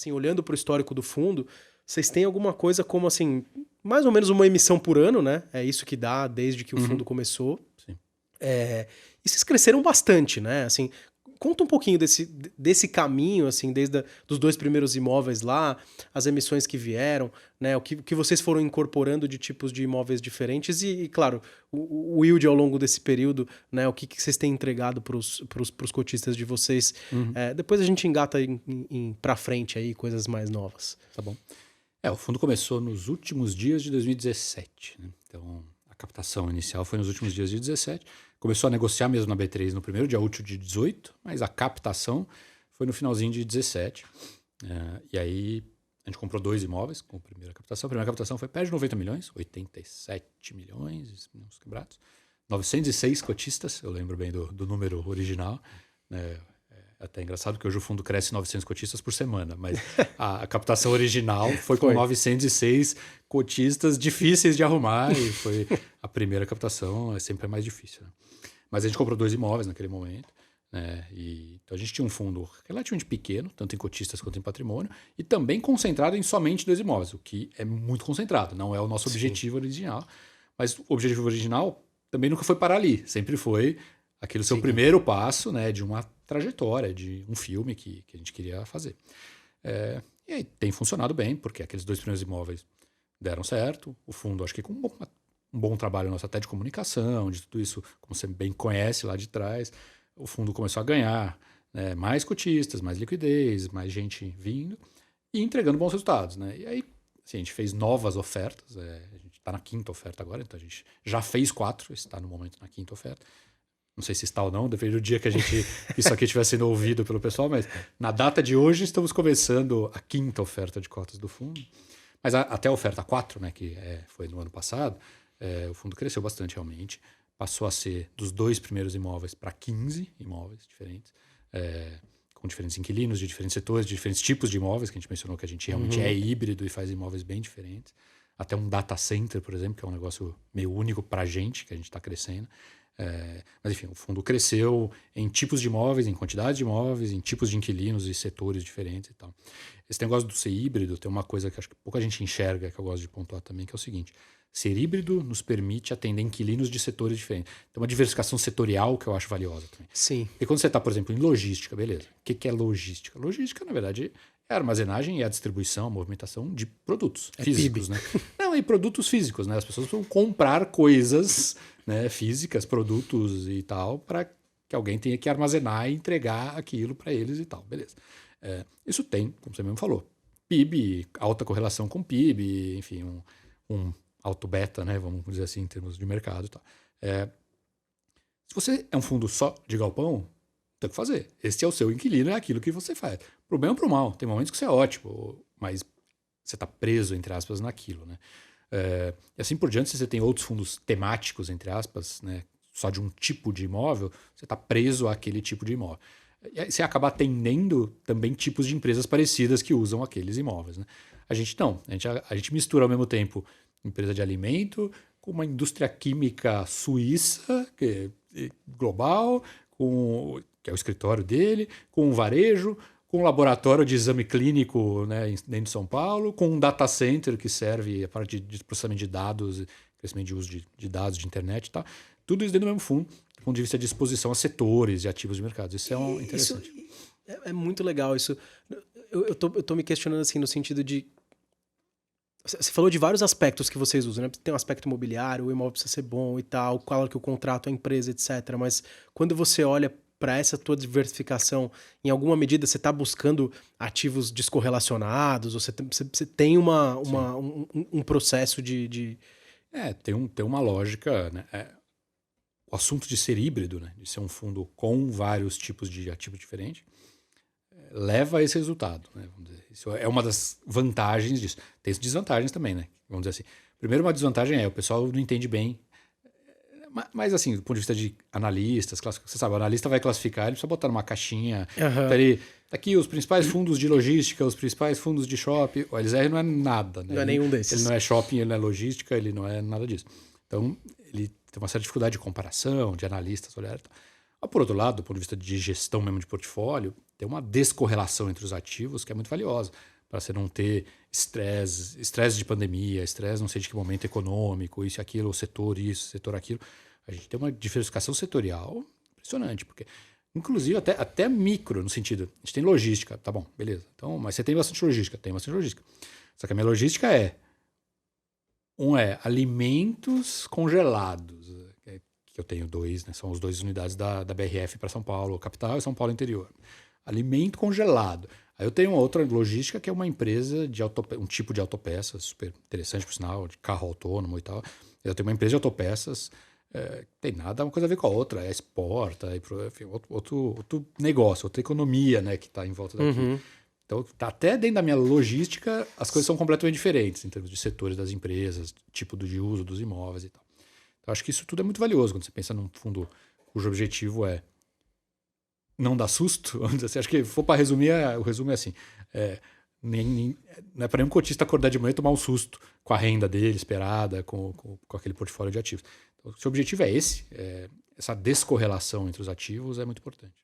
assim, olhando para o histórico do fundo, vocês têm alguma coisa como, assim, mais ou menos uma emissão por ano, né? É isso que dá desde que o fundo começou. Sim. E vocês cresceram bastante, né? Assim, conta um pouquinho desse caminho, assim, dos 2 primeiros imóveis lá, as emissões que vieram, né? O que vocês foram incorporando de tipos de imóveis diferentes e claro, o yield ao longo desse período, né? O que vocês têm entregado pros cotistas de vocês. Depois a gente engata pra frente aí, coisas mais novas. Tá bom. O fundo começou nos últimos dias de 2017, né? Então, a captação inicial foi nos últimos dias de 2017. Começou a negociar mesmo na B3 no primeiro dia útil de 18, mas a captação foi no finalzinho de 17. E aí a gente comprou 2 imóveis com a primeira captação. A primeira captação foi perto de 90 milhões, 87 milhões, uns quebrados. 906 cotistas, eu lembro bem do número original, né? É até engraçado que hoje o fundo cresce 900 cotistas por semana, mas a captação original foi com 906 cotistas difíceis de arrumar e foi a primeira captação, é sempre mais difícil, né? Mas a gente comprou 2 imóveis naquele momento, né? Então a gente tinha um fundo relativamente pequeno, tanto em cotistas quanto em patrimônio, e também concentrado em somente 2 imóveis, o que é muito concentrado, não é o nosso objetivo original, mas o objetivo original também nunca foi parar ali, sempre foi aquele seu primeiro passo, né, de uma trajetória, de um filme que a gente queria fazer. E aí tem funcionado bem, porque aqueles 2 primeiros imóveis deram certo. O fundo, acho que com um bom trabalho nosso até de comunicação, de tudo isso, como você bem conhece lá de trás, o fundo começou a ganhar, né, mais cotistas, mais liquidez, mais gente vindo e entregando bons resultados, né? E aí assim, a gente fez novas ofertas, a gente está na 5ª oferta agora, então a gente já fez 4, está no momento na 5ª oferta. Não sei se está ou não, depende do dia que isso aqui estiver sendo ouvido pelo pessoal, mas na data de hoje estamos começando a 5ª oferta de cotas do fundo. Mas até a oferta 4, né, que foi no ano passado, o fundo cresceu bastante realmente. Passou a ser dos 2 primeiros imóveis para 15 imóveis diferentes, com diferentes inquilinos, de diferentes setores, de diferentes tipos de imóveis, que a gente mencionou que a gente realmente é híbrido e faz imóveis bem diferentes. Até um data center, por exemplo, que é um negócio meio único para a gente, que a gente está crescendo. Mas enfim, o fundo cresceu em tipos de imóveis, em quantidade de imóveis, em tipos de inquilinos e setores diferentes e tal. Esse negócio do ser híbrido tem uma coisa que acho que pouca gente enxerga, que eu gosto de pontuar também, que é o seguinte: ser híbrido nos permite atender inquilinos de setores diferentes. Tem uma diversificação setorial que eu acho valiosa também. Sim. E quando você está, por exemplo, em logística, beleza. O que é logística? Logística, na verdade, é a armazenagem e a distribuição, a movimentação de produtos físicos, né? Não, e produtos físicos, né? As pessoas precisam comprar coisas, né, físicas, produtos e tal, para que alguém tenha que armazenar e entregar aquilo para eles e tal, beleza. Isso tem, como você mesmo falou, PIB, alta correlação com PIB, enfim, um alto beta, né, vamos dizer assim, em termos de mercado e tal. Se você é um fundo só de galpão, tem que fazer. Esse é o seu inquilino, é aquilo que você faz. Pro bem ou pro mal. Tem momentos que você é ótimo, mas você está preso, entre aspas, naquilo, né? E assim por diante, se você tem outros fundos temáticos, entre aspas, né, só de um tipo de imóvel, você está preso àquele tipo de imóvel. E aí você acaba atendendo também tipos de empresas parecidas que usam aqueles imóveis, né? A gente não. A gente mistura ao mesmo tempo empresa de alimento com uma indústria química suíça, global, que é o escritório dele, com um varejo, com um laboratório de exame clínico, né, dentro de São Paulo, com um data center que serve a parte de processamento de dados, crescimento de uso de dados, de internet e tal. Tudo isso dentro do mesmo fundo, do ponto de vista de exposição a setores e ativos de mercado. Isso é interessante. Isso é muito legal. Isso. Eu tô me questionando assim no sentido de... Você falou de vários aspectos que vocês usam, né? Tem um aspecto imobiliário, o imóvel precisa ser bom e tal, claro que o contrato, a empresa, etc. Mas quando você olha para essa tua diversificação, em alguma medida você está buscando ativos descorrelacionados? Ou você tem um processo de... Tem uma lógica, né? O assunto de ser híbrido, né? De ser um fundo com vários tipos de ativos diferentes, leva a esse resultado, né? Vamos dizer. Isso é uma das vantagens disso. Tem desvantagens também, né? Vamos dizer assim. Primeiro, uma desvantagem o pessoal não entende bem. Mas assim, do ponto de vista de analistas, você sabe, o analista vai classificar, ele precisa botar numa caixinha. Tá aqui os principais fundos de logística, os principais fundos de shopping. O LZR não é nada, né? Não é nenhum desses. Ele não é shopping, ele não é logística, ele não é nada disso. Então, ele tem uma certa dificuldade de comparação, de analistas olhar. Mas, por outro lado, do ponto de vista de gestão mesmo de portfólio, tem uma descorrelação entre os ativos que é muito valiosa. para você não ter estresse de pandemia, estresse não sei de que momento econômico, isso e aquilo, o setor isso, setor aquilo. A gente tem uma diversificação setorial impressionante, porque inclusive até micro, no sentido, a gente tem logística, tá bom, beleza. Então, mas você tem bastante logística, tem bastante logística. Só que a minha logística é alimentos congelados, que eu tenho 2, né? São as 2 unidades da BRF para São Paulo, capital, e São Paulo interior. Alimento congelado. Aí eu tenho uma outra logística que é uma empresa de um tipo de autopeças, super interessante por sinal, de carro autônomo e tal. Eu tenho uma empresa de autopeças, tem nada uma coisa a ver com a outra, exporta, enfim, outro negócio, outra economia, né, que está em volta daqui. Uhum. Então, até dentro da minha logística, as coisas são completamente diferentes em termos de setores das empresas, tipo de uso dos imóveis e tal. Então, acho que isso tudo é muito valioso quando você pensa num fundo cujo objetivo é não dar susto. Vamos dizer assim. Acho que, se for para resumir, o resumo é assim: não é para nenhum cotista acordar de manhã e tomar um susto com a renda dele esperada, com aquele portfólio de ativos. Então, se o objetivo é esse, essa descorrelação entre os ativos é muito importante.